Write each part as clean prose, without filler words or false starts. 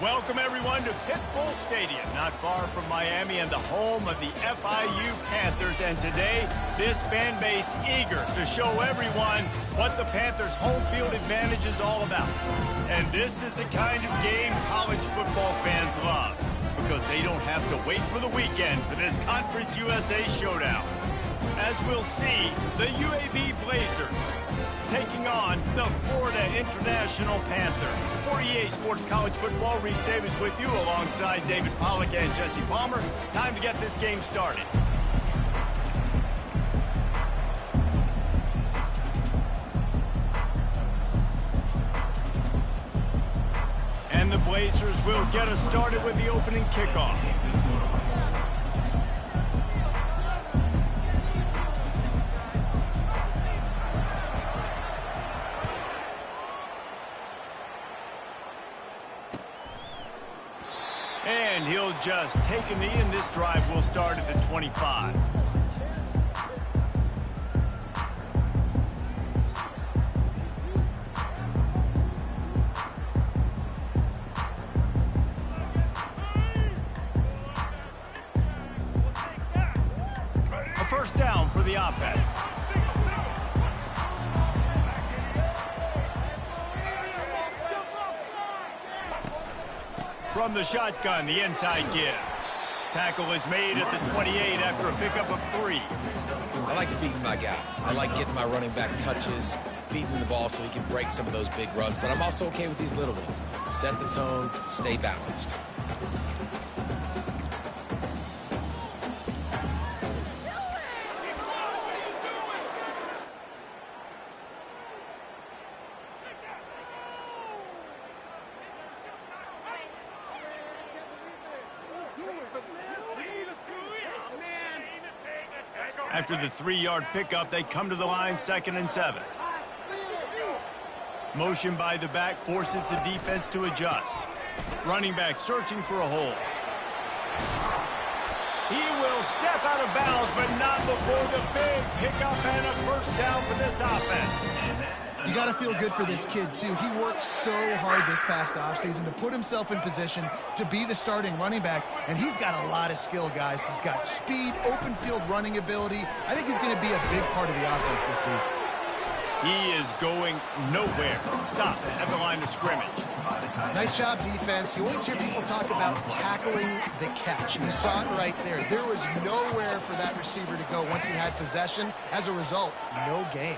Welcome, everyone, to Pitbull Stadium, not far from Miami and the home of the FIU Panthers. And today, this fan base eager to show everyone what the Panthers' home field advantage is all about. And this is the kind of game college football fans love, because they don't have to wait for the weekend for this Conference USA showdown. As we'll see, the UAB Blazers taking on the Florida International Panthers. For EA Sports College Football, Reese Davis with you alongside David Pollack and Jesse Palmer. Time to get this game started. And the Blazers will get us started with the opening kickoff. And he'll just take a knee, and this drive will start at the 25. A first down for the offense. From the shotgun, the inside give. Tackle is made at the 28 after a pickup of 3. I like feeding my guy. I like getting my running back touches, feeding the ball so he can break some of those big runs. But I'm also okay with these little ones. Set the tone, stay balanced. After the 3-yard pickup, they come to the line, 2nd and 7. Motion by the back forces the defense to adjust. Running back searching for a hole. He will step out of bounds, but not before the big pickup and a first down for this offense. You got to feel good for this kid, too. He worked so hard this past offseason to put himself in position to be the starting running back, and he's got a lot of skill, guys. He's got speed, open field running ability. I think he's going to be a big part of the offense this season. He is going nowhere. Stop at the line of scrimmage. Nice job, defense. You always hear people talk about tackling the catch. You saw it right there. There was nowhere for that receiver to go once he had possession. As a result, no gain.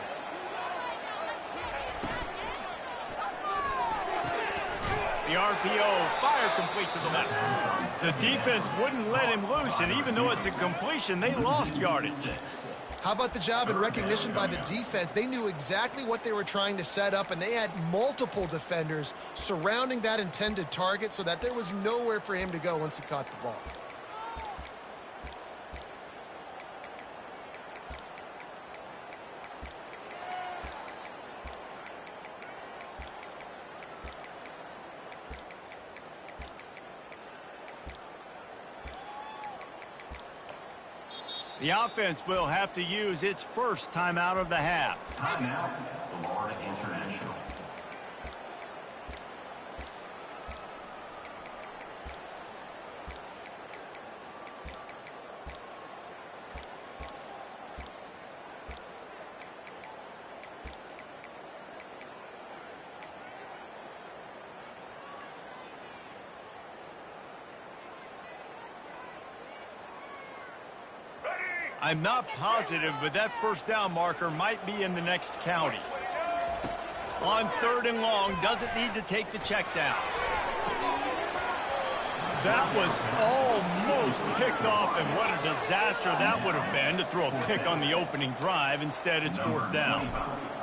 The RPO, fire complete to the left. The defense wouldn't let him loose, and even though it's a completion, they lost yardage. How about the job and recognition by the defense? They knew exactly what they were trying to set up, and they had multiple defenders surrounding that intended target so that there was nowhere for him to go once he caught the ball. The offense will have to use its first timeout of the half. Timeout, Florida International. I'm not positive, but that first down marker might be in the next county. On 3rd and long, doesn't need to take the check down. That was almost picked off, and what a disaster that would have been to throw a pick on the opening drive. Instead, it's 4th down.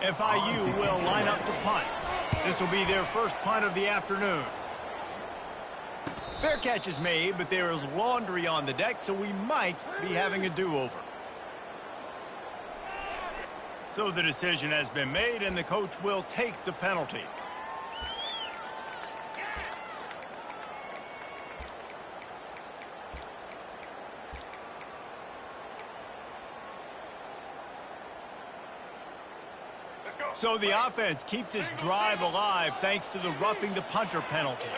FIU will line up to punt. This will be their first punt of the afternoon. Fair catch is made, but there is laundry on the deck, so we might be having a do-over. So the decision has been made, and the coach will take the penalty. So the offense keeps its drive alive thanks to the roughing the punter penalty.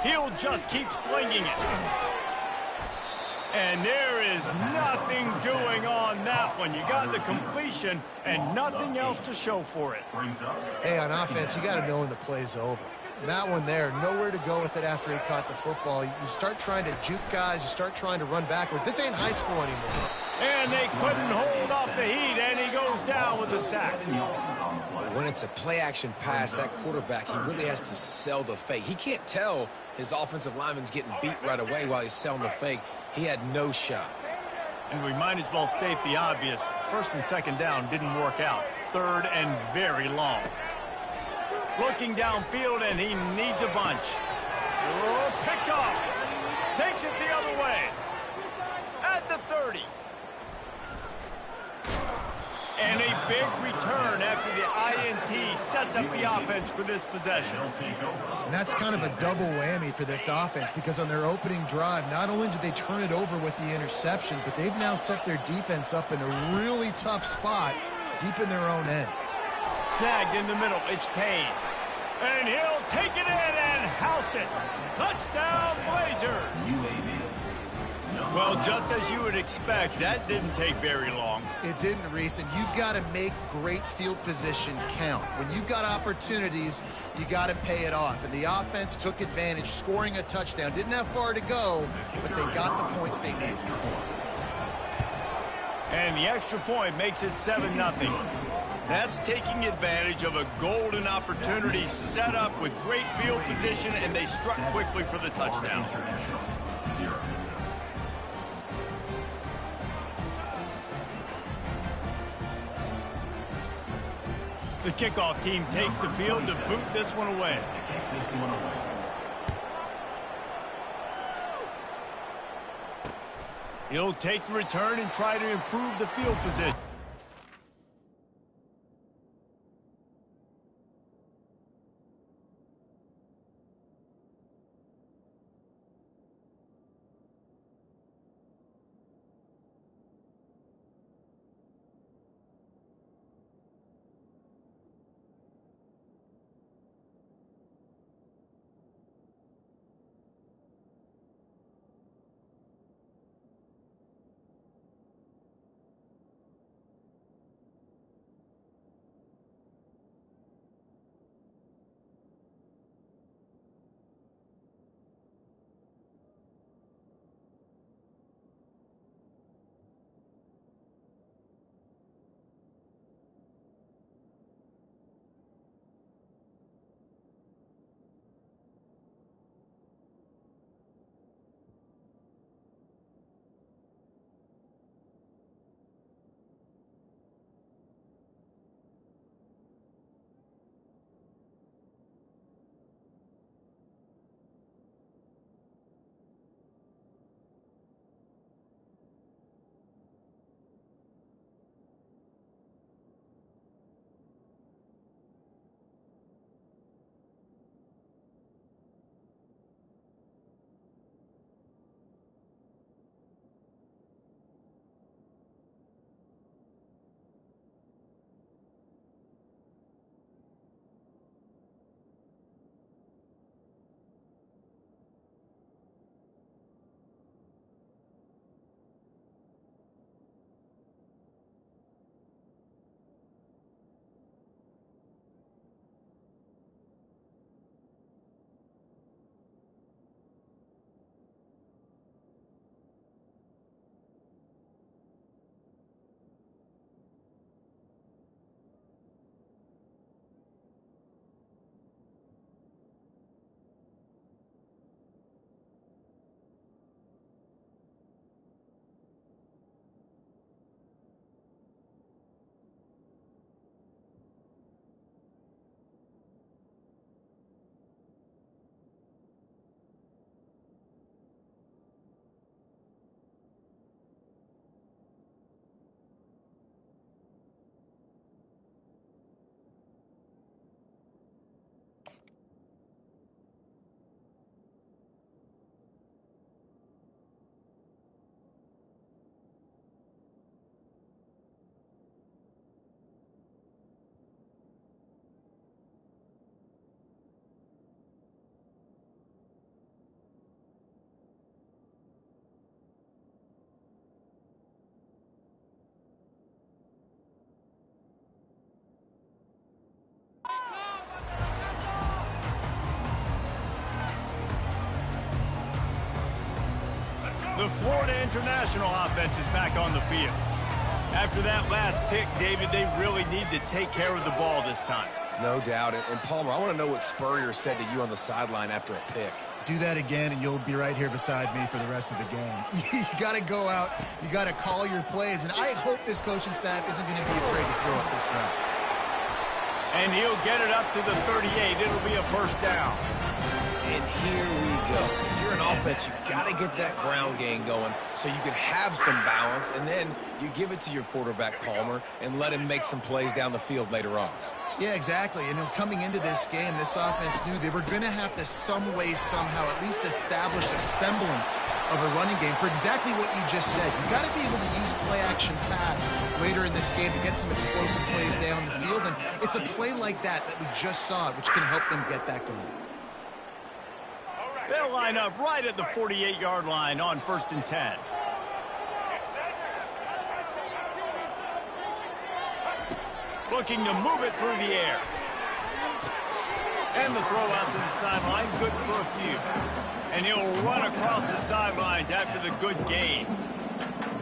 He'll just keep slinging it. And there is nothing doing on that one. You got the completion and nothing else to show for it. Hey, on offense, you got to know when the play's over. And that one there, nowhere to go with it after he caught the football. You start trying to juke guys. You start trying to run backward. This ain't high school anymore. And they couldn't hold off the heat, and he goes down with a sack. When it's a play-action pass, that quarterback, he really has to sell the fake. He can't tell his offensive lineman's getting beat right away while he's selling the fake. He had no shot. And we might as well state the obvious. First and second down didn't work out. Third and very long. Looking downfield, and he needs a bunch. Oh, picked off. Takes it the other way. At the 30. And a big return after the INT sets up the offense for this possession. And that's kind of a double whammy for this offense, because on their opening drive, not only did they turn it over with the interception, but they've now set their defense up in a really tough spot deep in their own end. Snagged in the middle. It's Payne. And he'll take it in and house it. Touchdown, Blazers. Well, just as you would expect, that didn't take very long. It didn't, Reese, and you've got to make great field position count. When you've got opportunities, you got to pay it off. And the offense took advantage, scoring a touchdown. Didn't have far to go, but they got the points they needed. And the extra point makes it 7-0. That's taking advantage of a golden opportunity set up with great field position, and they struck quickly for the touchdown. The kickoff team takes the field to boot this one away. He'll take the return and try to improve the field position. The Florida International offense is back on the field. After that last pick, David, they really need to take care of the ball this time. No doubt. And Palmer, I want to know what Spurrier said to you on the sideline after a pick. Do that again, and you'll be right here beside me for the rest of the game. You got to go out. You got to call your plays. And I hope this coaching staff isn't going to be afraid to throw it this route. And he'll get it up to the 38. It'll be a first down. And here we go. If you're an offense, you've got to get that ground game going so you can have some balance, and then you give it to your quarterback, Palmer, and let him make some plays down the field later on. Yeah, exactly. And coming into this game, this offense knew they were going to have to some way, somehow, at least establish a semblance of a running game for exactly what you just said. You got to be able to use play-action pass later in this game to get some explosive plays down the field. And it's a play like that we just saw, which can help them get that going. They'll line up right at the 48-yard line on 1st and 10. Looking to move it through the air. And the throw out to the sideline, good for a few. And he'll run across the sidelines after the good gain.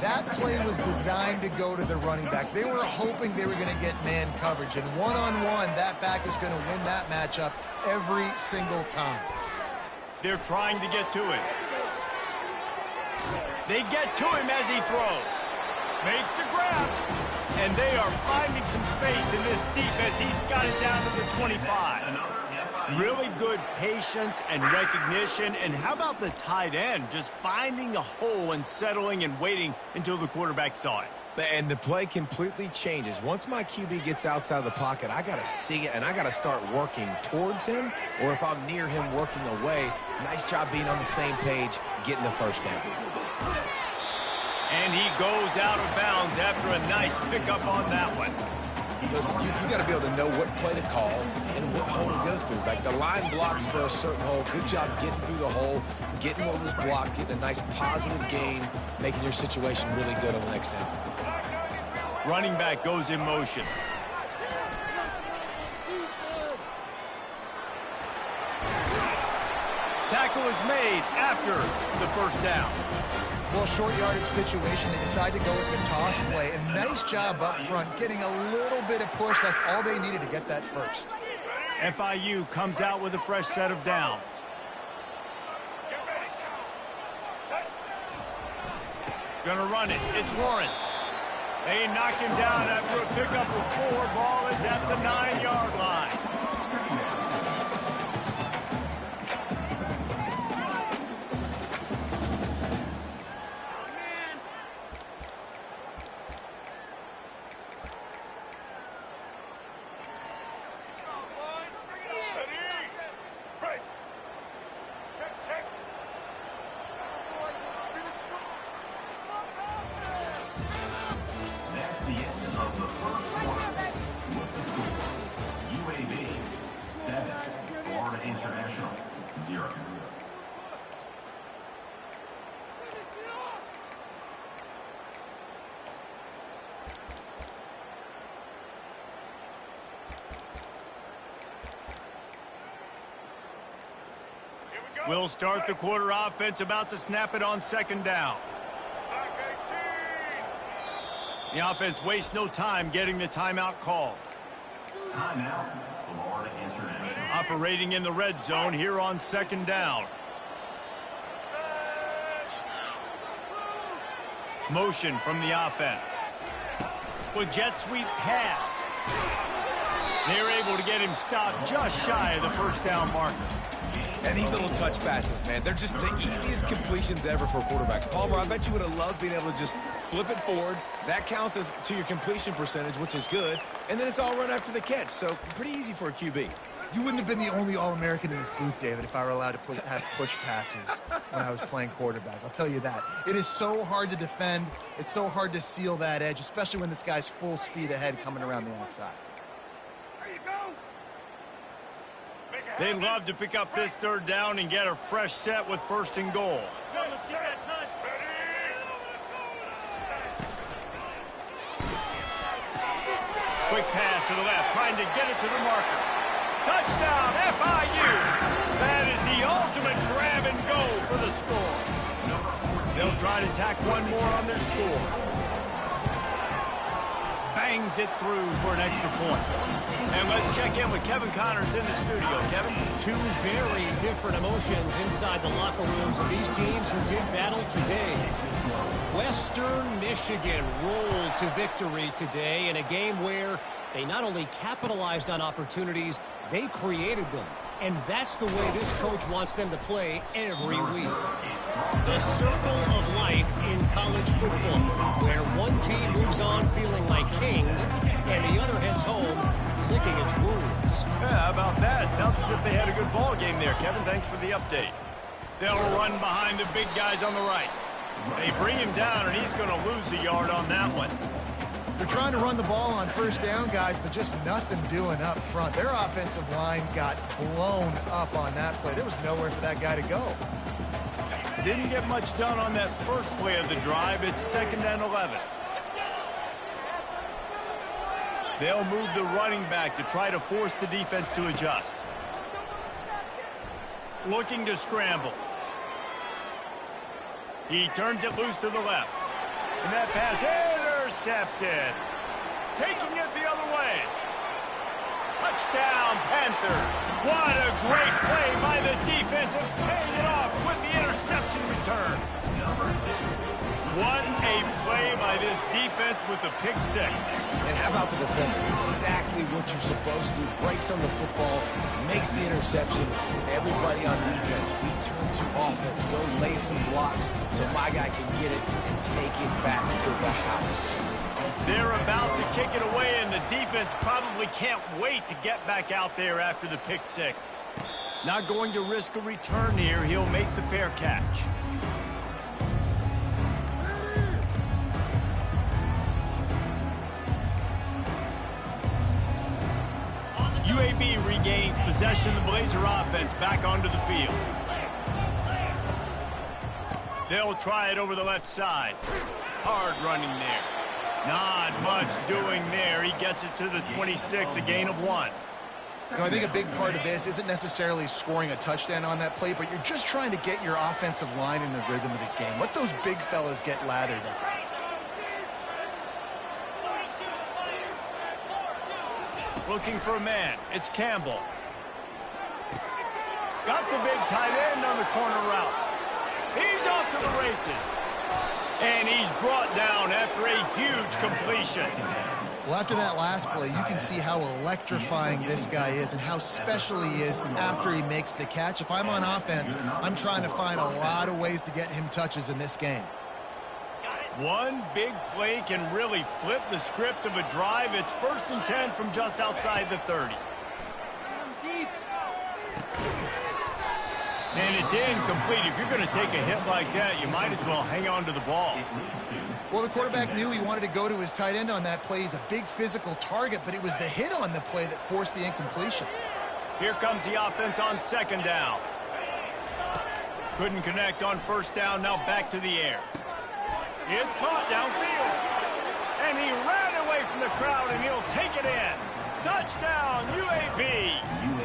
That play was designed to go to the running back. They were hoping they were going to get man coverage. And one-on-one, that back is going to win that matchup every single time. They're trying to get to him. They get to him as he throws. Makes the grab. And they are finding some space in this defense. He's got it down to the 25. Really good patience and recognition. And how about the tight end just finding a hole and settling and waiting until the quarterback saw it? And the play completely changes. Once my QB gets outside of the pocket, I got to see it, and I got to start working towards him, or if I'm near him working away. Nice job being on the same page, getting the first down. And he goes out of bounds after a nice pickup on that one. Listen, you got to be able to know what play to call and what hole to go through. Like the line blocks for a certain hole. Good job getting through the hole, getting what was blocked, getting a nice positive gain, making your situation really good on the next down. Running back goes in motion. Tackle is made after the first down. Well, short yardage situation, they decide to go with the toss play. And nice job up front, getting a little bit of push. That's all they needed to get that first. FIU comes out with a fresh set of downs. Gonna run it. It's Lawrence. They knock him down after a pickup of 4. Ball is at the 9-yard line. We'll start the quarter offense, about to snap it on 2nd down. The offense wastes no time getting the timeout called. Timeout, Florida International. Operating in the red zone here on 2nd down. Motion from the offense. With jet sweep pass. They're able to get him stopped just shy of the first down marker. And these little touch passes, man, they're just the easiest completions ever for quarterbacks. Palmer, I bet you would have loved being able to just flip it forward. That counts as to your completion percentage, which is good. And then it's all run after the catch, so pretty easy for a QB. You wouldn't have been the only All-American in this booth, David, if I were allowed to have push passes when I was playing quarterback. I'll tell you that. It is so hard to defend. It's so hard to seal that edge, especially when this guy's full speed ahead coming around the outside. They'd love to pick up this 3rd down and get a fresh set with 1st and goal. Quick pass to the left, trying to get it to the marker. Touchdown, FIU! That is the ultimate grab and go for the score. They'll try to tack one more on their score. Bangs it through for an extra point. And let's check in with Kevin Connors in the studio. Kevin? Two very different emotions inside the locker rooms of these teams who did battle today. Western Michigan rolled to victory today in a game where they not only capitalized on opportunities, they created them. And that's the way this coach wants them to play every week. The circle of life in college football, where one team moves on feeling like kings and the other heads home licking its wounds. Yeah, how about that? Sounds as if they had a good ball game there, Kevin. Thanks for the update. They'll run behind the big guys on the right. They bring him down, and he's going to lose a yard on that one. They're trying to run the ball on first down, guys, but just nothing doing up front. Their offensive line got blown up on that play. There was nowhere for that guy to go. Didn't get much done on that first play of the drive. It's 2nd and 11. They'll move the running back to try to force the defense to adjust. Looking to scramble. He turns it loose to the left. And that pass intercepted. Taking it the other way. Touchdown, Panthers. What a great play by the defense and paying it off with the interception return. What a play by this defense with the pick six. And how about the defender? Exactly what you're supposed to do. Breaks on the football, makes the interception. Everybody on defense, we turn to offense. Go lay some blocks so my guy can get it and take it back to the house. They're about to kick it away, and the defense probably can't wait to get back out there after the pick six. Not going to risk a return here. He'll make the fair catch. UAB regains possession of the Blazer offense back onto the field. They'll try it over the left side. Hard running there. Not much doing there. He gets it to the 26, a gain of 1. You know, I think a big part of this isn't necessarily scoring a touchdown on that play, but you're just trying to get your offensive line in the rhythm of the game. Let those big fellas get lathered up. Looking for a man. It's Campbell. Got the big tight end on the corner route. He's off to the races. And he's brought down after a huge completion. Well, after that last play, you can see how electrifying this guy is and how special he is after he makes the catch. If I'm on offense, I'm trying to find a lot of ways to get him touches in this game. One big play can really flip the script of a drive. It's 1st and 10 from just outside the 30. And it's incomplete. If you're going to take a hit like that, you might as well hang on to the ball. Well, the quarterback knew he wanted to go to his tight end on that play. He's a big physical target, but it was the hit on the play that forced the incompletion. Here comes the offense on 2nd down. Couldn't connect on 1st down. Now back to the air. It's caught downfield. And he ran away from the crowd, and he'll take it in. Touchdown, UAB.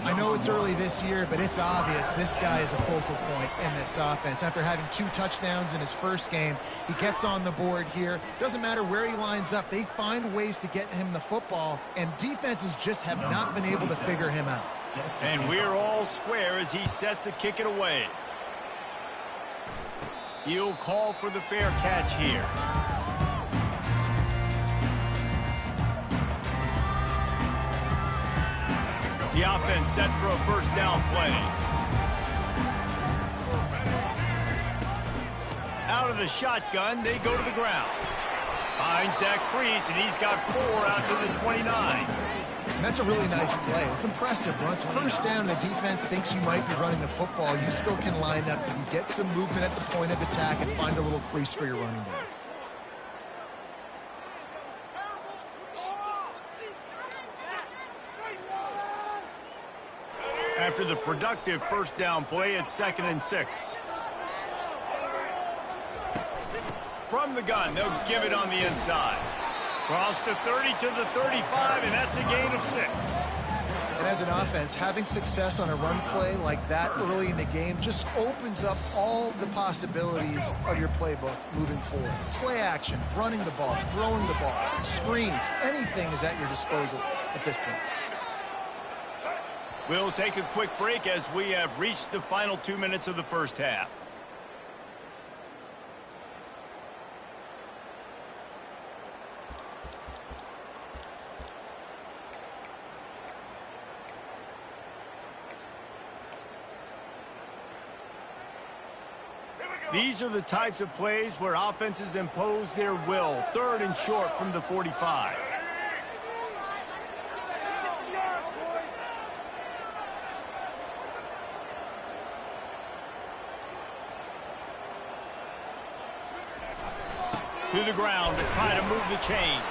I know it's early this year, but it's obvious this guy is a focal point in this offense. After having 2 touchdowns in his first game, he gets on the board here. Doesn't matter where he lines up. They find ways to get him the football, and defenses just have not been able to figure him out. And we're all square as he's set to kick it away. He'll call for the fair catch here. The offense set for a 1st down play. Out of the shotgun, they go to the ground. Finds Zach Priest, and he's got 4 out to the 29. And that's a really nice play. It's impressive. When it's 1st down and the defense thinks you might be running the football, you still can line up. You can get some movement at the point of attack and find a little crease for your running back. After the productive 1st down play, it's 2nd and 6. From the gun, they'll give it on the inside. Cross the 30 to the 35, and that's a gain of 6. And as an offense, having success on a run play like that early in the game just opens up all the possibilities of your playbook moving forward. Play action, running the ball, throwing the ball, screens, anything is at your disposal at this point. We'll take a quick break as we have reached the final 2 minutes of the first half. These are the types of plays where offenses impose their will. 3rd and short from the 45. To the ground to try to move the chains.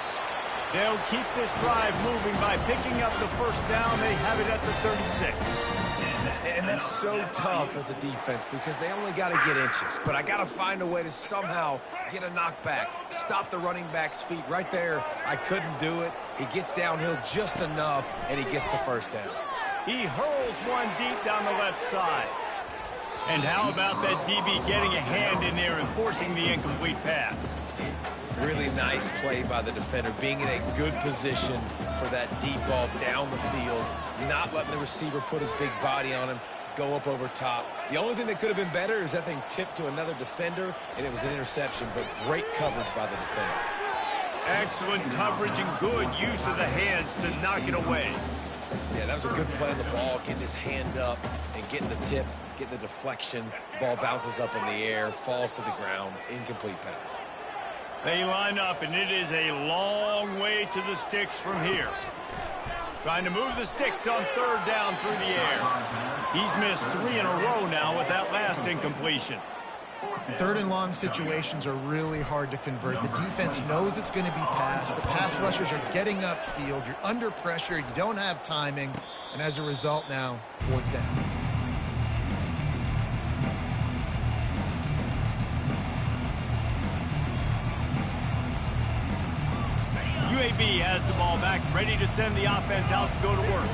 They'll keep this drive moving by picking up the first down. They have it at the 36. And that's so tough as a defense because they only got to get inches. But I got to find a way to somehow get a knockback, stop the running back's feet. Right there, I couldn't do it. He gets downhill just enough, and he gets the first down. He hurls one deep down the left side. And how about that DB getting a hand in there and forcing the incomplete pass? Really nice play by the defender, being in a good position for that deep ball down the field, not letting the receiver put his big body on him, go up over top. The only thing that could have been better is that thing tipped to another defender, and it was an interception, but great coverage by the defender. Excellent coverage and good use of the hands to knock it away. Yeah, that was a good play on the ball, getting his hand up and getting the tip, getting the deflection. Ball bounces up in the air, falls to the ground, incomplete pass. They line up, and it is a long way to the sticks from here. Trying to move the sticks on 3rd down through the air. He's missed 3 in a row now with that last incompletion. 3rd and long situations are really hard to convert. The defense knows it's going to be passed. The pass rushers are getting upfield. You're under pressure. You don't have timing. And as a result now, 4th down. UAB has the ball back, ready to send the offense out to go to work.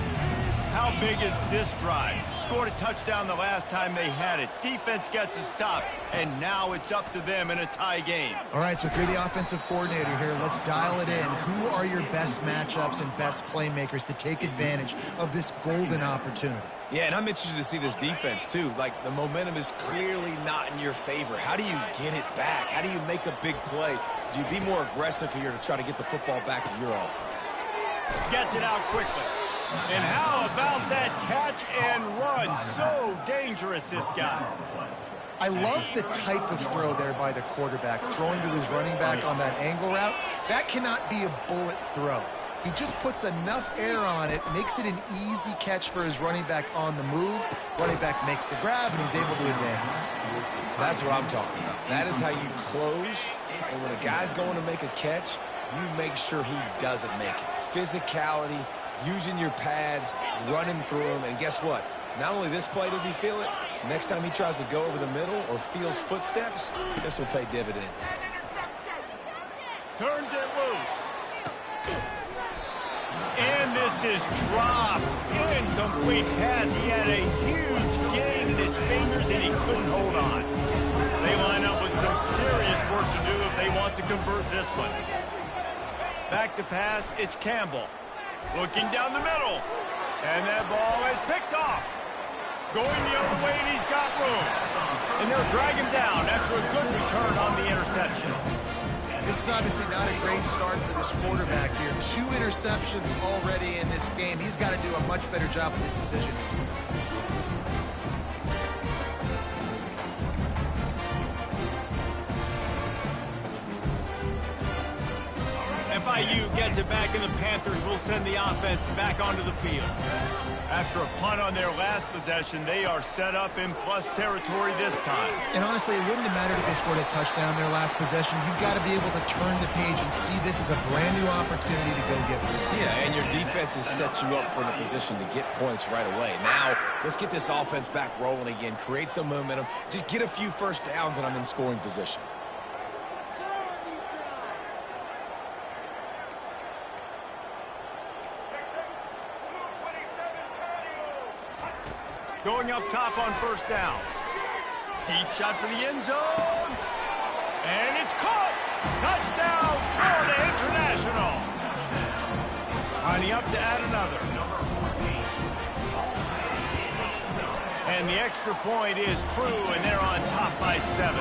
How big is this drive? Scored a touchdown the last time they had it. Defense gets a stop, and now it's up to them in a tie game. All right, so if you're the offensive coordinator here, let's dial it in. Who are your best matchups and best playmakers to take advantage of this golden opportunity? Yeah, and I'm interested to see this defense, too. Like, the momentum is clearly not in your favor. How do you get it back? How do you make a big play? Do you be more aggressive here to try to get the football back to your offense? Gets it out quickly. And how about that catch and run? So dangerous, this guy. I love the type of throw there by the quarterback, throwing to his running back on that angle route. That cannot be a bullet throw. He just puts enough air on it, makes it an easy catch for his running back on the move. Running back makes the grab, and he's able to advance. That's what I'm talking about. That is how you close. And when a guy's going to make a catch, you make sure he doesn't make it. Physicality, using your pads, running through them. And guess what? Not only this play does he feel it, next time he tries to go over the middle or feels footsteps, this will pay dividends. Turns it loose. And this is dropped. Incomplete pass. He had a huge gain in his fingers, and he couldn't hold on. They line up with some serious work to do if they want to convert this one. Back to pass, it's Campbell. Looking down the middle. And that ball is picked off. Going the other way, and he's got room. And they'll drag him down after a good return on the interception. This is obviously not a great start for this quarterback here. 2 interceptions already in this game. He's got to do a much better job with his decision. FIU gets it back, and the Panthers will send the offense back onto the field. After a punt on their last possession, they are set up in plus territory this time. And honestly, it wouldn't have mattered if they scored a touchdown their last possession. You've got to be able to turn the page and see this as a brand new opportunity to go get points. Yeah, and your defense has set you up for the position to get points right away. Now, let's get this offense back rolling again, create some momentum, just get a few first downs, and I'm in scoring position. Going up top on first down. Deep shot for the end zone. And it's caught. Touchdown, Florida International. Lining up to add another. And the extra point is true, and they're on top by 7.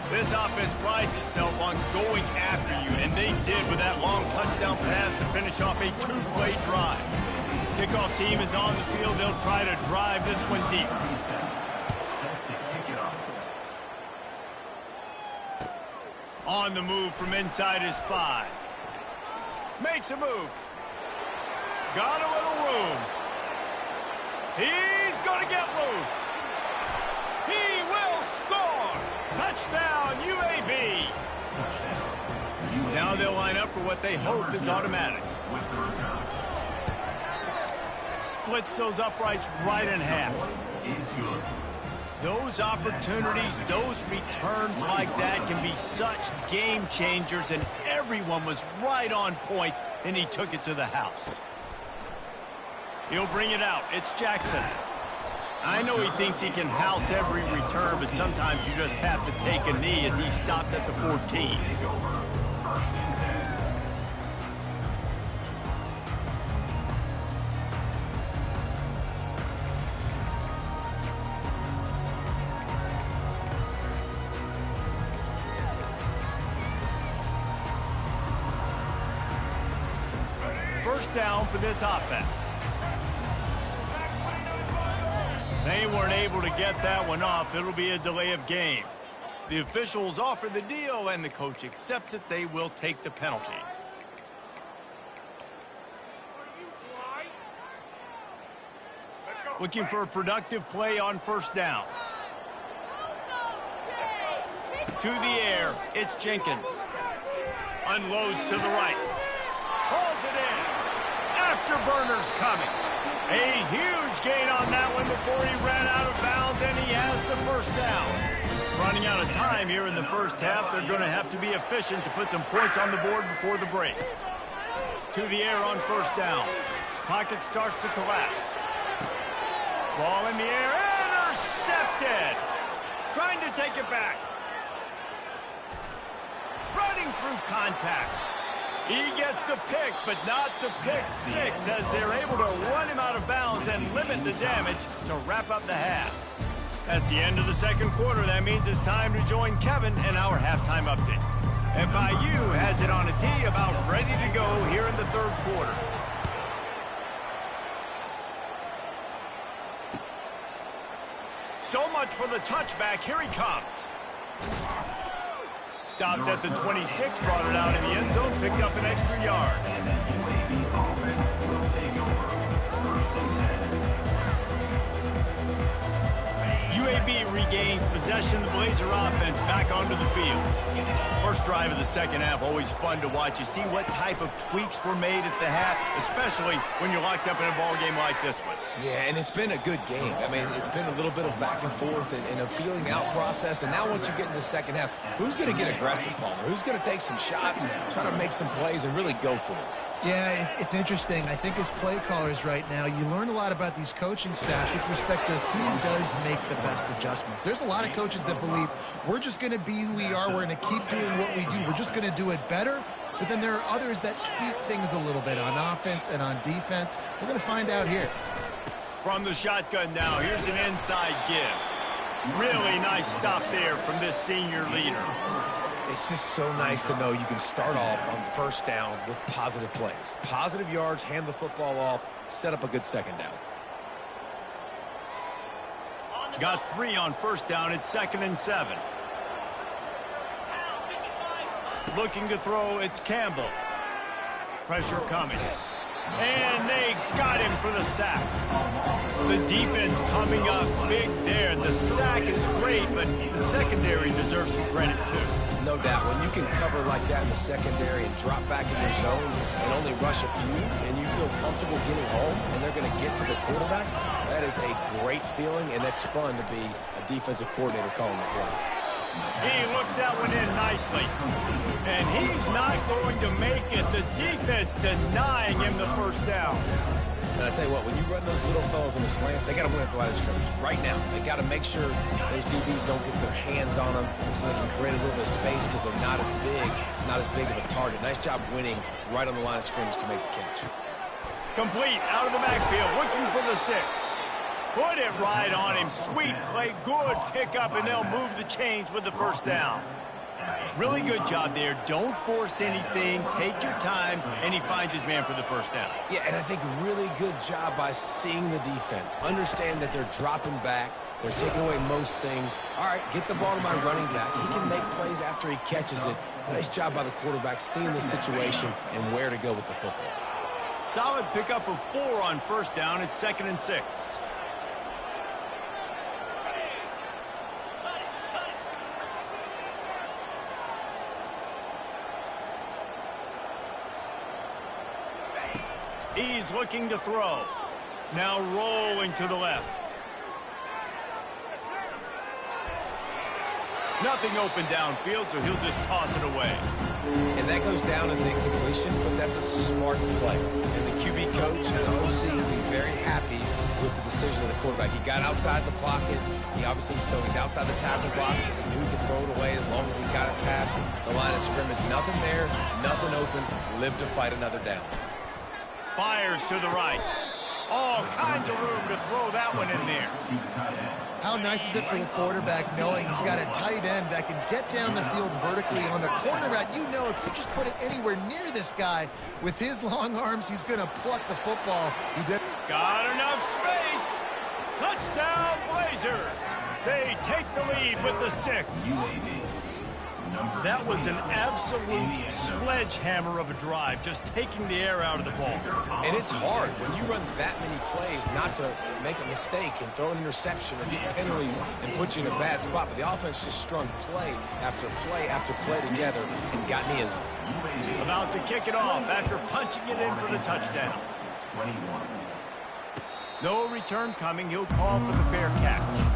This offense prides itself on going after you, and they did with that long touchdown pass to finish off a 2-play drive. Kickoff team is on the field. They'll try to drive this one deep. On the move from inside his 5. Makes a move. Got a little room. He's going to get loose. He will score. Touchdown, UAB. Now they'll line up for what they hope is automatic. Splits those uprights right in half. Those opportunities, those returns like that can be such game changers, and everyone was right on point, and he took it to the house. He'll bring it out. It's Jackson. I know he thinks he can house every return, but sometimes you just have to take a knee as he stopped at the 14. First down for this offense. They weren't able to get that one off. It'll be a delay of game. The officials offer the deal, and the coach accepts it. They will take the penalty. Looking for a productive play on first down. To the air, it's Jenkins. Unloads to the right. Pulls it in. Afterburners coming. A huge gain on that one before he ran out of bounds, and he has the first down. Running out of time here in the first half. They're going to have to be efficient to put some points on the board before the break. To the air on first down. Pocket starts to collapse. Ball in the air. Intercepted. Trying to take it back. Running through contact. He gets the pick, but not the pick 6, as they're able to run him out of bounds and limit the damage to wrap up the half. That's the end of the second quarter. That means it's time to join Kevin in our halftime update. FIU has it on a tee, about ready to go here in the third quarter. So much for the touchback. Here he comes. Stopped at the 26, brought it out in the end zone, picked up an extra yard. UAB regains possession. The Blazer offense back onto the field. First drive of the second half, always fun to watch. You see what type of tweaks were made at the half, especially when you're locked up in a ball game like this one. Yeah, and it's been a good game. I mean, it's been a little bit of back and forth and a feeling out process. And now once you get in the second half, who's going to get aggressive, Palmer? Who's going to take some shots, try to make some plays, and really go for it? Yeah, it's interesting. I think as play callers right now, you learn a lot about these coaching staffs with respect to who does make the best adjustments. There's a lot of coaches that believe we're just going to be who we are. We're going to keep doing what we do. We're just going to do it better. But then there are others that tweak things a little bit on offense and on defense. We're going to find out here. From the shotgun now, here's an inside give. Really nice stop there from this senior leader. It's just so nice to know you can start off on first down with positive plays. Positive yards, hand the football off, set up a good second down. Got 3 on first down. It's 2nd and 7. Looking to throw, it's Campbell. Pressure coming. And they got him for the sack. The defense coming up big there. The sack is great, but the secondary deserves some credit too. No doubt. When you can cover like that in the secondary and drop back in your zone and only rush a few, and you feel comfortable getting home, and they're going to get to the quarterback, that is a great feeling, and it's fun to be a defensive coordinator calling the plays. He looks that one in nicely. And he's not going to make it. The defense denying him the first down. And I tell you what, when you run those little fellas in the slants, they got to win at the line of scrimmage. Right now, they got to make sure those DBs don't get their hands on them so they can create a little bit of space because they're not as big of a target. Nice job winning right on the line of scrimmage to make the catch. Complete out of the backfield, looking for the sticks. Put it right on him. Sweet play, good pickup, and they'll move the chains with the first down. Really good job there. Don't force anything. Take your time, and he finds his man for the first down. Yeah, and I think really good job by seeing the defense. Understand that they're dropping back. They're taking away most things. All right, get the ball to my running back. He can make plays after he catches it. Nice job by the quarterback seeing the situation and where to go with the football. Solid pickup of 4 on first down. It's 2nd and 6. He's looking to throw. Now rolling to the left. Nothing open downfield, so he'll just toss it away. And that goes down as incompletion, but that's a smart play. And the QB coach and the OC will be very happy with the decision of the quarterback. He got outside the pocket. He's outside the tackle box. He knew he could throw it away as long as he got it past the line of scrimmage. Nothing there, nothing open. Live to fight another down. Fires to the right. All kinds of room to throw that one in there. How nice is it for the quarterback knowing he's got a tight end that can get down the field vertically on the cornerback? You know if you just put it anywhere near this guy with his long arms, he's going to pluck the football. He did. Got enough space. Touchdown Blazers. They take the lead with the 6. That was an absolute sledgehammer of a drive, just taking the air out of the ball. And it's hard when you run that many plays not to make a mistake and throw an interception or get penalties and put you in a bad spot. But the offense just strung play after play after play together and got in the end zone. About to kick it off after punching it in for the touchdown. No return coming. He'll call for the fair catch.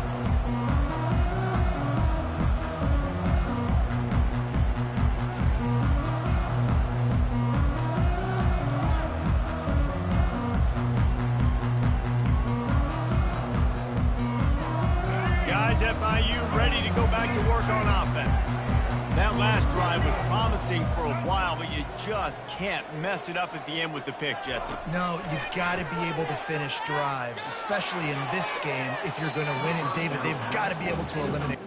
FIU ready to go back to work on offense. That last drive was promising for a while, but you just can't mess it up at the end with the pick, Jesse. No, you've got to be able to finish drives, especially in this game if you're going to win. And David, they've got to be able to eliminate.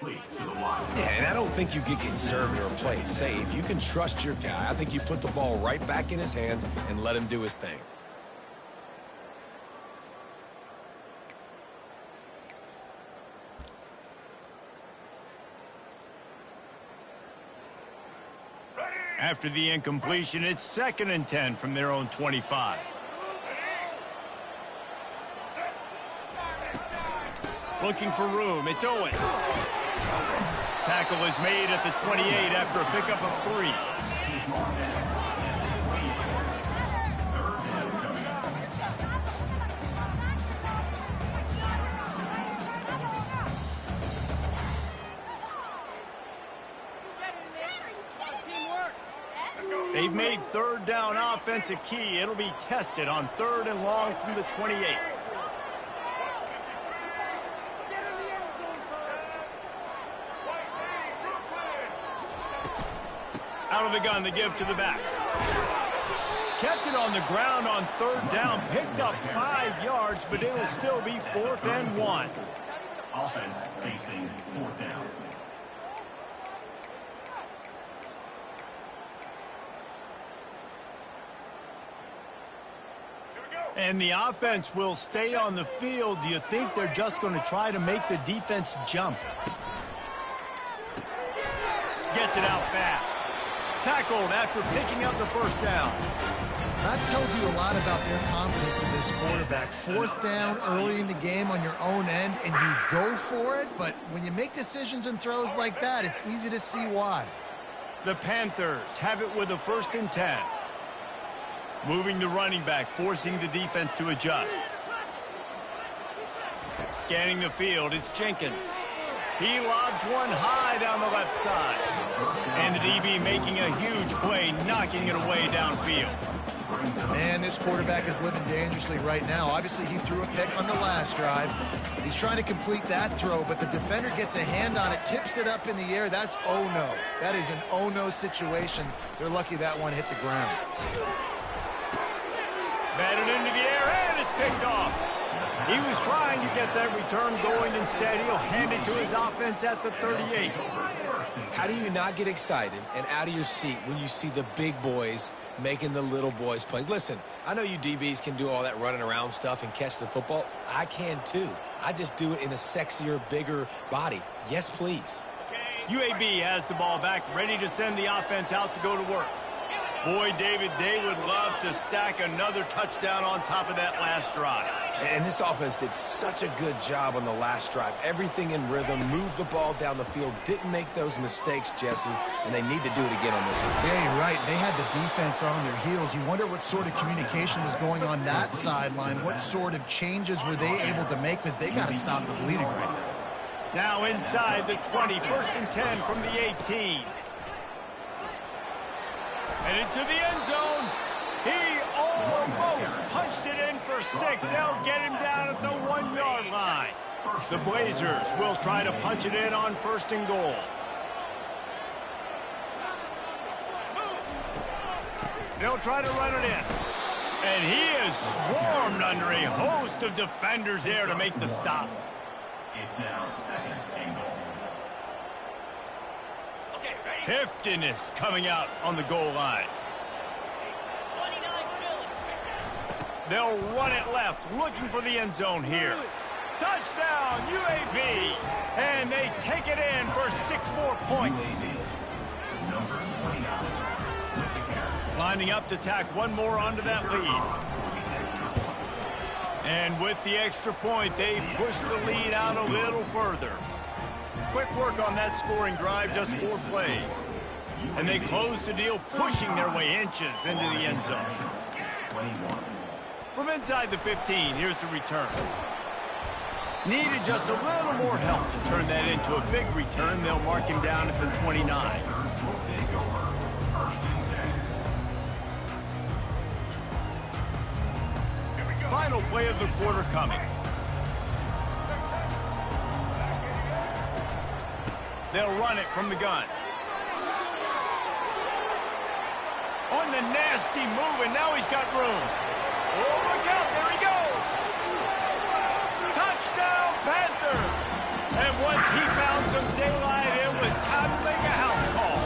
Complete to the wide side. Yeah, and I don't think you get conservative or play it safe. You can trust your guy. I think you put the ball right back in his hands and let him do his thing. After the incompletion, it's 2nd and 10 from their own 25. Looking for room, it's Owens. Tackle is made at the 28 after a pickup of 3. They've made 3rd down offense a key. It'll be tested on 3rd and long from the 28. Out of the gun to give to the back. Kept it on the ground on 3rd down. Picked up 5 yards, but it'll still be 4th and 1. Offense facing 4th down. And the offense will stay on the field. Do you think they're just going to try to make the defense jump? Gets it out fast. Tackled after picking up the 1st down. That tells you a lot about their confidence in this quarterback. 4th down early in the game on your own end, and you go for it. But when you make decisions and throws like that, it's easy to see why. The Panthers have it with a 1st and 10. Moving the running back, forcing the defense to adjust. Scanning the field, it's Jenkins. He lobs one high down the left side. And the DB making a huge play, knocking it away downfield. Man, this quarterback is living dangerously right now. Obviously, he threw a pick on the last drive. He's trying to complete that throw, but the defender gets a hand on it, tips it up in the air. That's oh-no. That is an oh-no situation. They're lucky that one hit the ground. Batted into the air, and it's picked off. He was trying to get that return going. Instead, he'll hand it to his offense at the 38. How do you not get excited and out of your seat when you see the big boys making the little boys plays? Listen, I know you DBs can do all that running around stuff and catch the football. I can too. I just do it in a sexier, bigger body. Yes, please. UAB has the ball back, ready to send the offense out to go to work. Boy, David, they would love to stack another touchdown on top of that last drive. And this offense did such a good job on the last drive. Everything in rhythm, moved the ball down the field, didn't make those mistakes, Jesse, and they need to do it again on this one. Yeah, you're right. They had the defense on their heels. You wonder what sort of communication was going on that sideline. What sort of changes were they able to make, because they got to stop the bleeding right now. Now inside the 20, 1st and 10 from the 18. And into the end zone. He almost punched it in for 6. They'll get him down at the 1-yard line. The Blazers will try to punch it in on 1st and goal. They'll try to run it in. And he is swarmed under a host of defenders there to make the stop. It's now 2nd and goal. Hifton is coming out on the goal line. They'll run it left, looking for the end zone here. Touchdown, UAB! And they take it in for 6 more points. Number 29 with the carry. Lining up to tack one more onto that lead. And with the extra point, they push the lead out a little further. Quick work on that scoring drive, just 4 plays. And they close the deal, pushing their way inches into the end zone. 21. From inside the 15, here's the return. Needed just a little more help to turn that into a big return. They'll mark him down at the 29. Final play of the quarter coming. They'll run it from the gun. On the nasty move, and now he's got room. Oh, look out, there he goes. Touchdown, Panthers. And once he found some daylight, it was time to make a house call.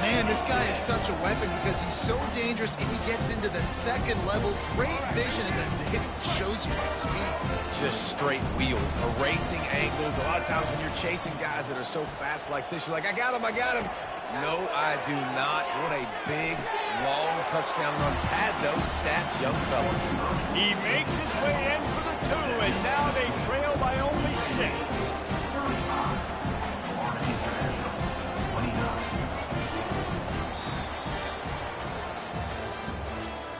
Man, this guy is such a weapon because he's so dangerous if he gets into the second level. Great vision, and then it shows you his speed. Just straight wheels, erasing angles. A lot of times when you're chasing guys that are so fast like this, you're like, I got him, I got him. No, I do not. What a big, long touchdown run. Pad those stats, young fella. He makes his way in for the 2, and now they trail by only 6.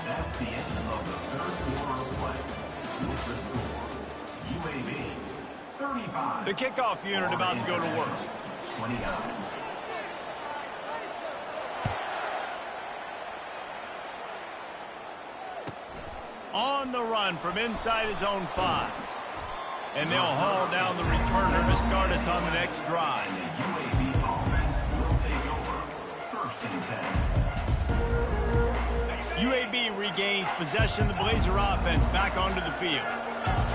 That's the end of the third quarter of play. With the score, UAB 35. The kickoff unit about to go to work. 29. On the run from inside his own 5. And they'll haul down the returner to start us on the next drive. And the UAB offense will take over. 1st and 10. UAB regains possession of the Blazer offense back onto the field.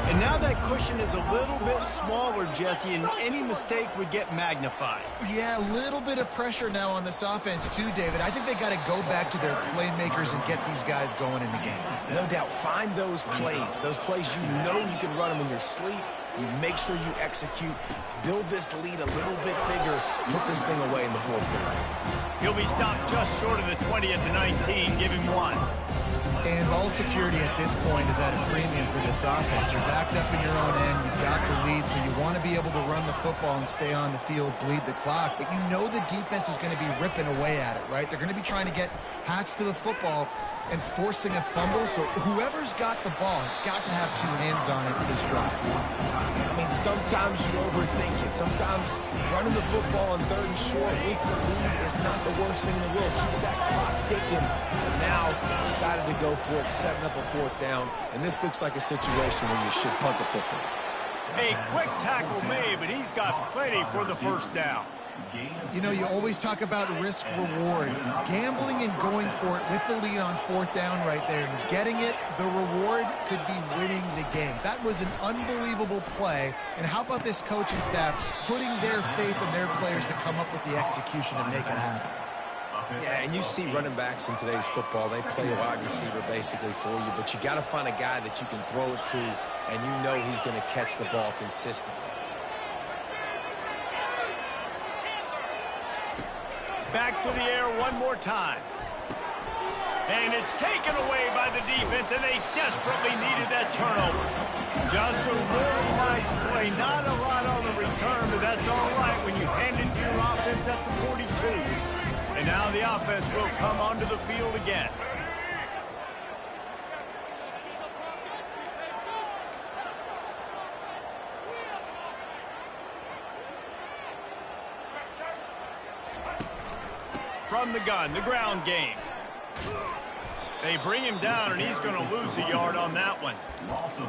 And now that cushion is a little bit smaller, Jesse, and any mistake would get magnified. Yeah, a little bit of pressure now on this offense too, David. I think they got to go back to their playmakers and get these guys going in the game. No doubt, find those plays you know you can run them in your sleep. You make sure you execute, build this lead a little bit bigger, put this thing away in the 4th quarter. He'll be stopped just short of the 20 at the 19. Give him 1. And ball security at this point is at a premium for this offense. You're backed up in your own end. You've got the lead, so you want to be able to run the football and stay on the field, bleed the clock. But you know the defense is going to be ripping away at it, right? They're going to be trying to get Hats to the football and forcing a fumble. So whoever's got the ball has got to have 2 hands on it for this drive. I mean, sometimes you overthink it. Sometimes running the football on 3rd and short, weak the lead is not the worst thing in the world. Keep that clock ticking. But now decided to go for it, setting up a 4th down. And this looks like a situation where you should punt the football. A quick tackle made, but he's got plenty for the 1st down. You know, you always talk about risk-reward. Gambling and going for it with the lead on 4th down right there and getting it, the reward could be winning the game. That was an unbelievable play. And how about this coaching staff putting their faith in their players to come up with the execution and make it happen? Yeah, and you see running backs in today's football, they play a wide receiver basically for you, but you got to find a guy that you can throw it to, and you know he's going to catch the ball consistently. Back to the air one more time. And it's taken away by the defense, and they desperately needed that turnover. Just a really nice play. Not a lot on the return, but that's all right when you hand it to your offense at the 42. And now the offense will come onto the field again. From the gun, the ground game. They bring him down, and he's going to lose a yard on that one.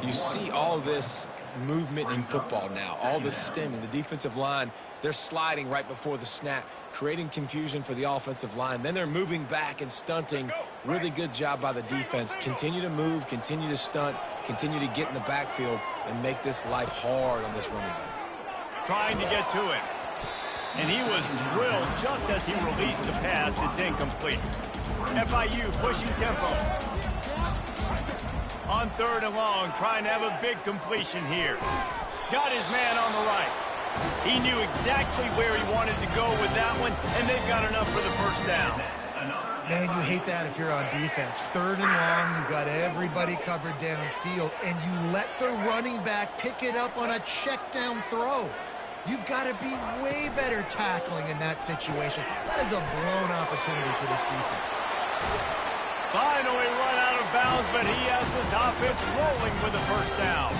You see all this movement in football now, all this stemming. The defensive line, they're sliding right before the snap, creating confusion for the offensive line. Then they're moving back and stunting. Really good job by the defense. Continue to move, continue to stunt, continue to get in the backfield, and make this life hard on this running back. Trying to get to him. And he was drilled just as he released the pass. It's incomplete. FIU pushing tempo. On 3rd and long, trying to have a big completion here. Got his man on the right. He knew exactly where he wanted to go with that one, and they've got enough for the 1st down. Man, you hate that if you're on defense. 3rd and long, you've got everybody covered downfield, and you let the running back pick it up on a check down throw. You've got to be way better tackling in that situation. That is a blown opportunity for this defense. Finally run out of bounds, but he has this offense rolling with the 1st down.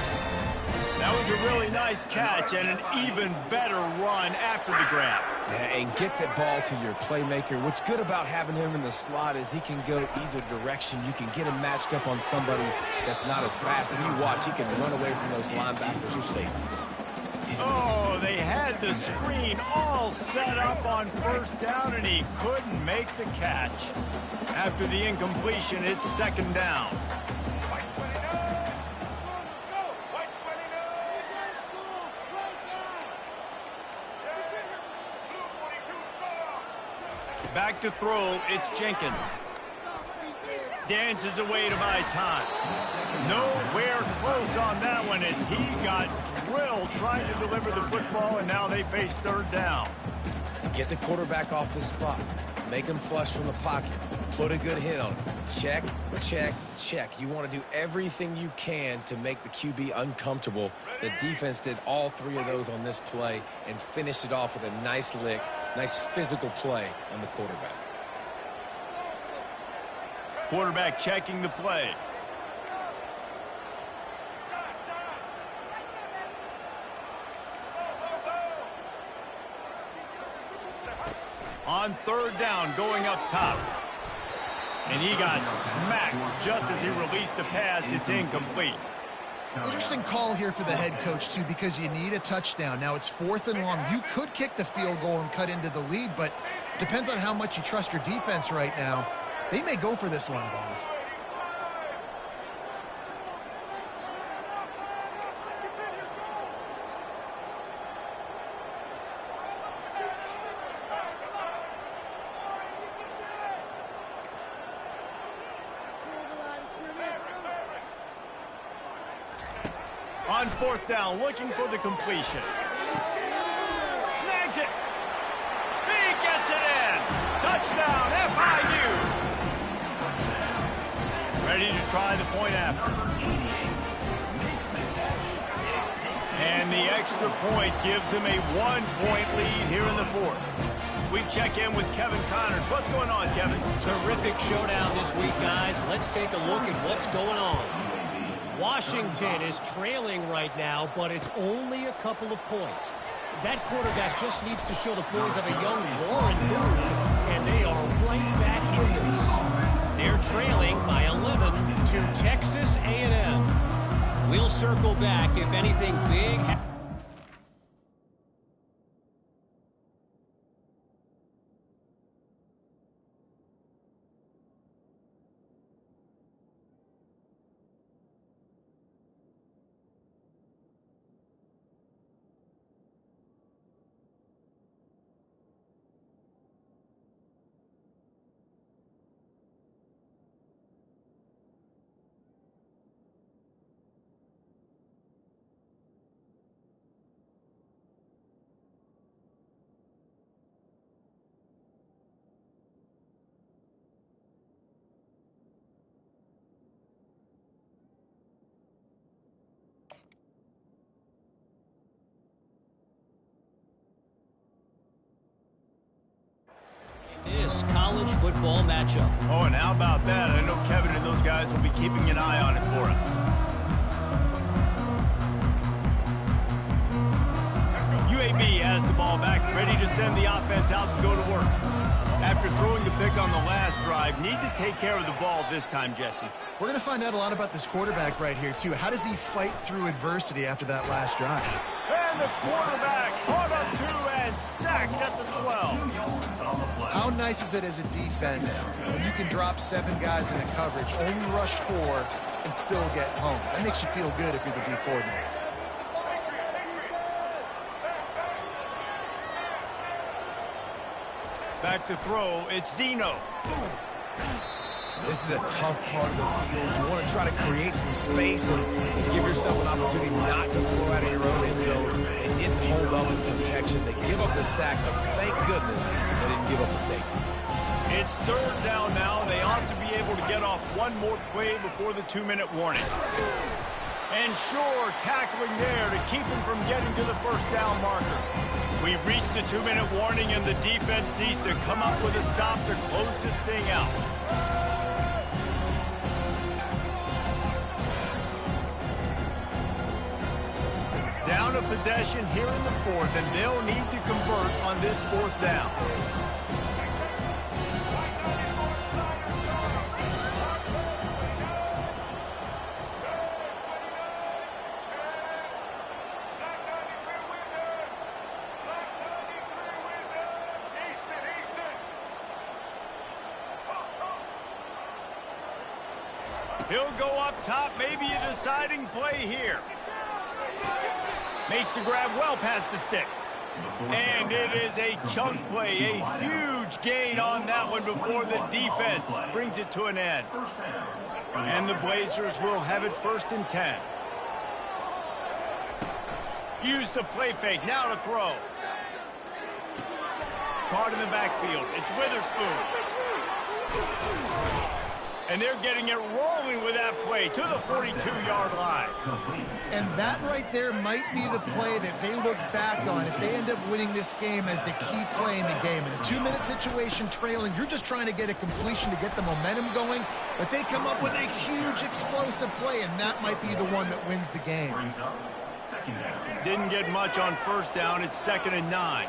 That was a really nice catch and an even better run after the grab. Yeah, and get that ball to your playmaker. What's good about having him in the slot is he can go either direction. You can get him matched up on somebody that's not as fast, and you watch, he can run away from those linebackers or safeties. Oh, they had the screen all set up on 1st down, and he couldn't make the catch. After the incompletion, it's 2nd down. Back to throw, it's Jenkins. Dances away to buy time. Nowhere close on that one as he got drilled trying to deliver the football, and now they face third down. Get the quarterback off his spot. Make him flush from the pocket. Put a good hit on him. Check, check, check. You want to do everything you can to make the QB uncomfortable. The defense did all three of those on this play and finished it off with a nice lick, nice physical play on the quarterback. Quarterback checking the play. On third down, going up top. And he got smacked just as he released the pass. It's incomplete. Interesting call here for the head coach, too, because you need a touchdown. Now it's 4th and long. You could kick the field goal and cut into the lead, but depends on how much you trust your defense right now. They may go for this one, guys. On 4th down, looking for the completion. Snags it. He gets it in. Touchdown, FIU. Ready to try the point after. And the extra point gives him a 1-point lead here in the 4th. We check in with Kevin Connors. What's going on, Kevin? Terrific showdown this week, guys. Let's take a look at what's going on. Washington is trailing right now, but it's only a couple of points. That quarterback just needs to show the poise of a young Warren Moon, and they are right back in this. They're trailing by 11 to Texas A&M. We'll circle back if anything big happens. This college football matchup. Oh, and how about that? I know Kevin and those guys will be keeping an eye on it for us. UAB has the ball back, ready to send the offense out to go to work. After throwing the pick on the last drive, need to take care of the ball this time, Jesse. We're going to find out a lot about this quarterback right here, too. How does he fight through adversity after that last drive? And the quarterback caught up to and sacked at the 12. How nice is it as a defense when you can drop 7 guys in a coverage, only rush 4, and still get home? That makes you feel good if you're the D coordinator. Back to throw, it's Zeno. This is a tough part of the field. You want to try to create some space and give yourself an opportunity not to throw out of your own end zone. They didn't hold up with protection. They give up the sack, but thank goodness they didn't give up the safety. It's third down now. They ought to be able to get off one more play before the 2-minute warning. And sure, tackling there to keep him from getting to the first down marker. We've reached the 2-minute warning, and the defense needs to come up with a stop to close this thing out. Down a possession here in the 4th, and they'll need to convert on this 4th down. He'll go up top, maybe a deciding play here. Makes the grab well past the sticks. And it is a chunk play, a huge gain on that one before the defense brings it to an end. And the Blazers will have it 1st and 10. Use the play fake, now to throw. Card in the backfield, it's Witherspoon. And they're getting it rolling with that play to the 42-yard line. And that right there might be the play that they look back on if they end up winning this game as the key play in the game. In a 2-minute situation trailing, you're just trying to get a completion to get the momentum going, but they come up with a huge explosive play, and that might be the one that wins the game. Didn't get much on 1st down. It's 2nd and 9.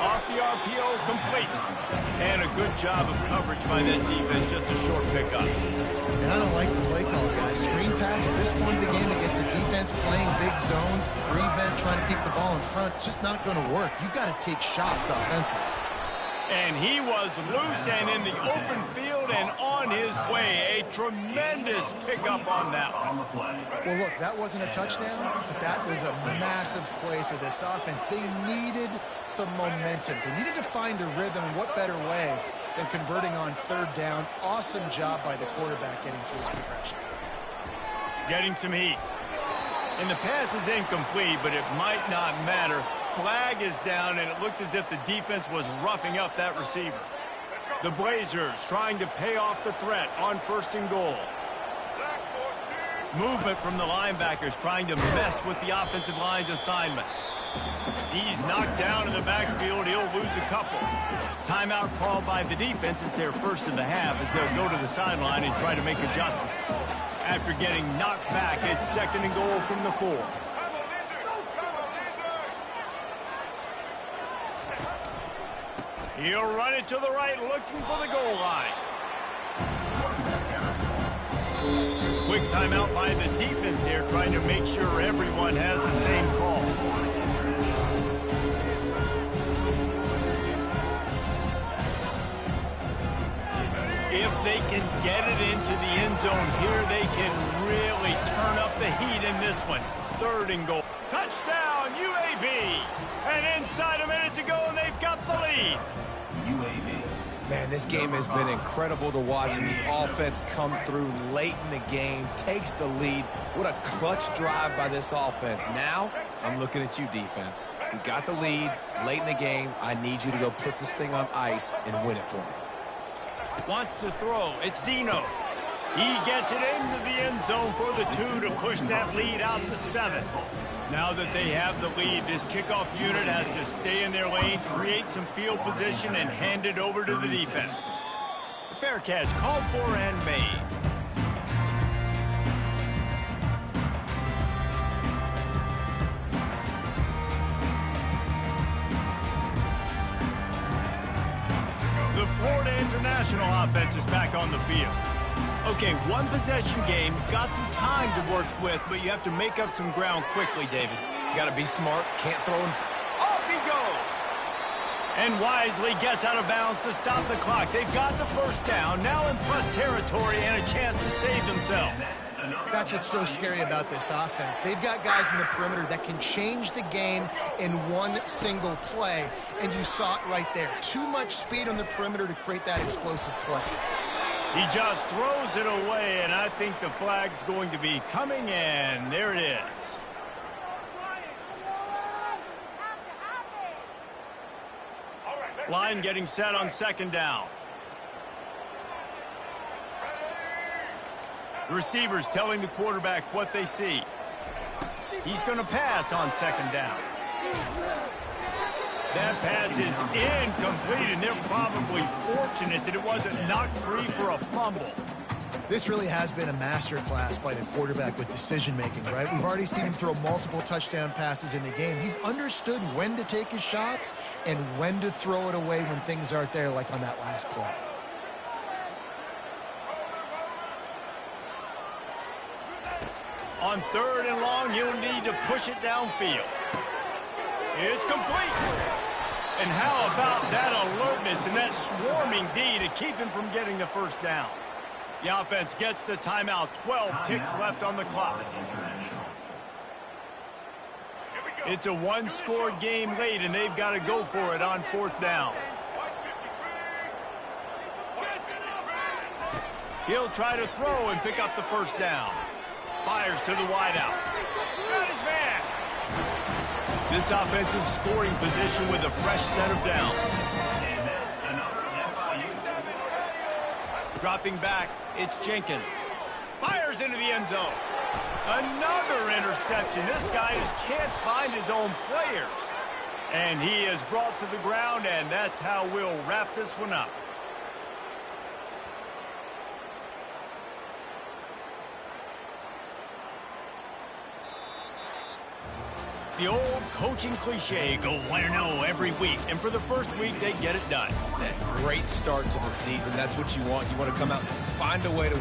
Off the RPO, complete. And a good job of coverage by that defense, just a short pickup. And I don't like the play call, guys. Screen pass at this point of the game against the defense, playing big zones, prevent, trying to keep the ball in front. It's just not going to work. You've got to take shots offensively. And he was loose and in the open field and on his way. A tremendous pickup on that one. Well, look, that wasn't a touchdown, but that was a massive play for this offense. They needed some momentum. They needed to find a rhythm, and what better way than converting on 3rd down. Awesome job by the quarterback getting through his progression. Getting some heat. And the pass is incomplete, but it might not matter. Flag is down, and it looked as if the defense was roughing up that receiver. The Blazers trying to pay off the threat on 1st and goal. Movement from the linebackers trying to mess with the offensive line's assignments. He's knocked down in the backfield. He'll lose a couple. Timeout called by the defense. It's their 1st of the half as they'll go to the sideline and try to make adjustments. After getting knocked back, it's 2nd and goal from the 4. He'll run it to the right, looking for the goal line. Quick timeout by the defense here, trying to make sure everyone has the same call. If they can get it into the end zone here, they can really turn up the heat in this one. 3rd and goal. Touchdown, UAB! And inside a minute to go, and they've got the lead. Man, this game has been incredible to watch, and the offense comes through late in the game, takes the lead. What a clutch drive by this offense. Now, I'm looking at you, defense. We got the lead late in the game. I need you to go put this thing on ice and win it for me. Wants to throw. It's Zeno. He gets it into the end zone for the 2 to push that lead out to 7. Now that they have the lead, this kickoff unit has to stay in their lane, create some field position, and hand it over to the defense. Fair catch called for and made. The Florida International offense is back on the field. Okay, 1-possession game. You've got some time to work with, but you have to make up some ground quickly, David. You got to be smart. Can't throw in. Off he goes. And wisely gets out of bounds to stop the clock. They've got the 1st down, now in plus territory and a chance to save themselves. That's what's so scary about this offense. They've got guys in the perimeter that can change the game in one single play, and you saw it right there. Too much speed on the perimeter to create that explosive play. He just throws it away, and I think the flag's going to be coming in. There it is. Line getting set on 2nd down. The receivers telling the quarterback what they see. He's going to pass on 2nd down. That pass is incomplete, and they're probably fortunate that it wasn't knocked free for a fumble. This really has been a masterclass by the quarterback with decision-making, right? We've already seen him throw multiple touchdown passes in the game. He's understood when to take his shots and when to throw it away when things aren't there, like on that last play. On 3rd and long, he'll need to push it downfield. It's complete. And how about that alertness and that swarming D to keep him from getting the 1st down? The offense gets the timeout. 12 ticks left on the clock. It's a one-score game late, and they've got to go for it on 4th down. He'll try to throw and pick up the 1st down. Fires to the wideout. Got his man. This offensive scoring position with a fresh set of downs. And that's another FIU. Dropping back, it's Jenkins. Fires into the end zone. Another interception. This guy just can't find his own players. And he is brought to the ground, and that's how we'll wrap this one up. The old coaching cliche, go 1-0 every week. And for the first week, they get it done. Great start to the season. That's what you want. You want to come out and find a way to win.